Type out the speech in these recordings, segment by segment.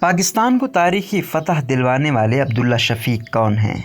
पाकिस्तान को तारीखी फतह दिलवाने वाले अब्दुल्ला शफीक कौन हैं?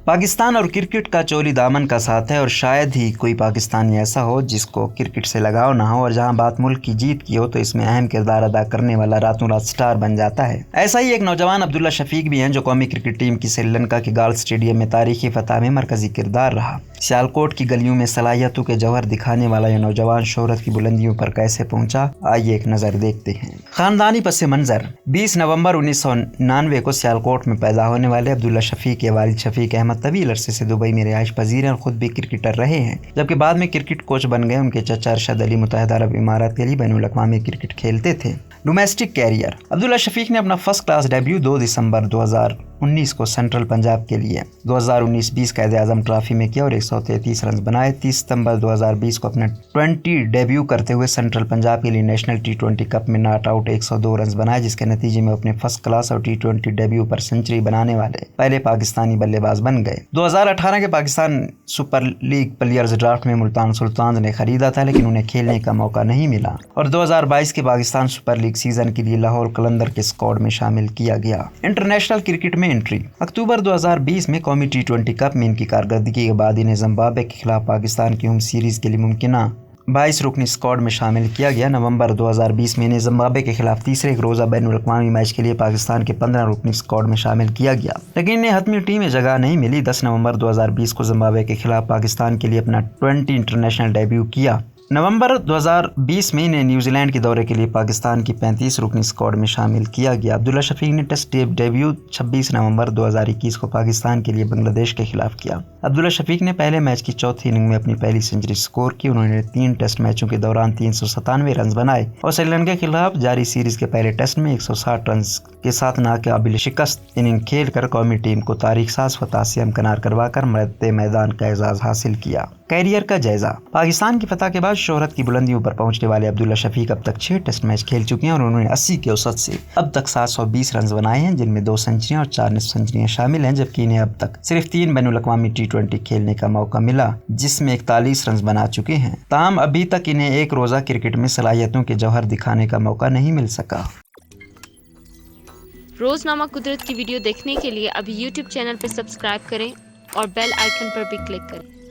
पाकिस्तान और क्रिकेट का चोली दामन का साथ है और शायद ही कोई पाकिस्तानी ऐसा हो जिसको क्रिकेट से लगाव ना हो, और जहां बात मुल्क की जीत की हो तो इसमें अहम किरदार अदा करने वाला रातों रात स्टार बन जाता है। ऐसा ही एक नौजवान अब्दुल्ला शफीक भी हैं जो कौमी क्रिकेट टीम की श्रीलंका के गाल स्टेडियम में तारीखी फतह में मरकजी किरदार रहा। सियालकोट की गलियों में सलाहियतों के जौहर दिखाने वाला यह नौजवान शोहरत की बुलंदियों पर कैसे पहुंचा, आइए एक नजर देखते हैं। खानदानी पस मंजर। 20 नवंबर 1999 को सियालकोट में पैदा होने वाले अब्दुल्ला शफीक के वालिद शफीक अहमद तवील अरसे से दुबई में रिहाइश पजीर हैं और खुद भी क्रिकेटर रहे हैं, जबकि बाद में क्रिकेट कोच बन गए। उनके चचा अरशद अली मुत्तहिदा अरब इमारात के लिए बैनुल अक़वामी क्रिकेट खेलते थे। Domestic career. अब्दुल्ला शफीक ने अपना फर्स्ट क्लास डेब्यू 2 दिसंबर 2019 को सेंट्रल पंजाब के लिए 2019-20 कायदे-आज़म ट्रॉफी में किया और 133 रन बनाए। 30 सितंबर 2020 को अपने 20 डेब्यू करते हुए सेंट्रल पंजाब के लिए नेशनल T20 कप में नॉट आउट 102 रन बनाए, जिसके नतीजे में अपने फर्स्ट क्लास और T20 डेब्यू पर सेंचुरी बनाने वाले पहले पाकिस्तानी बल्लेबाज बन गए। 2018 के Pakistan super league players draft में मुल्तान सुल्तान ने खरीदा था, लेकिन उन्हें खेलने का मौका नहीं मिला और 2022 के पाकिस्तान सुपर लीग सीजन के लिए लाहौर कलंदर के स्क्वाड में शामिल किया गया। इंटरनेशनल क्रिकेट में एंट्री। अक्टूबर 2020 में कौमी T20 कप में इनकी कारकर्दगी के बाद इन्हें जिम्बाब्वे के खिलाफ पाकिस्तान की होम सीरीज के लिए मुमकिना 22 रुकनी स्क्वाड में शामिल किया गया। नवंबर 2020 में इन्हें जिम्बाब्वे के खिलाफ तीसरे रोजा बैनुल अक़वामी मैच के लिए पाकिस्तान के 15 रुकनी स्क्वाड में शामिल किया गया, लेकिन इन्हें हतमी टीम में जगह नहीं मिली। 10 नवंबर 2020 को जिम्बाब्वे के खिलाफ पाकिस्तान के लिए अपना 20 इंटरनेशनल डेब्यू किया। नवंबर 2020 में इन्हें न्यूजीलैंड के दौरे के लिए पाकिस्तान की 35 रुकनी स्क्वाड में शामिल किया गया। अब्दुल्ला शफीक ने टेस्ट डेब्यू 26 नवंबर 2021 को पाकिस्तान के लिए बांग्लादेश के खिलाफ किया। अब्दुल्ला शफीक ने पहले मैच की चौथी इनिंग में अपनी पहली सेंचुरी स्कोर की। उन्होंने 3 टेस्ट मैचों के दौरान 397 रन बनाए और श्रीलंका के खिलाफ जारी सीरीज के पहले टेस्ट में 160 रन के साथ नाकाबिल शिकस्त इनिंग खेलकर कौमी टीम को तारीख साज फतह से हमकिनार करवाकर मरते मैदान का एजाज हासिल किया। कैरियर का जायजा। पाकिस्तान की फतह के बाद शोहरत की बुलंदियों पर पहुंचने वाले अब्दुल्ला शफीक अब तक 6 टेस्ट मैच खेल चुके हैं और उन्होंने 80 के औसत से अब तक 720 रन बनाए हैं, जिनमें 2 सेंचुरियां और 4 निस्फ सेंचुरियां शामिल हैं, जबकि इन्हें अब तक सिर्फ 3 बैनुल अक़वामी T20 खेलने का मौका मिला, जिसमें 41 रन बना चुके हैं। ताहम अभी तक इन्हें एक रोजा क्रिकेट में सलाहियतों के जौहर दिखाने का मौका नहीं मिल सका। रोजनामा कुदरत की वीडियो देखने के लिए अभी YouTube चैनल पर सब्सक्राइब करें और बेल आइकन पर भी क्लिक करें।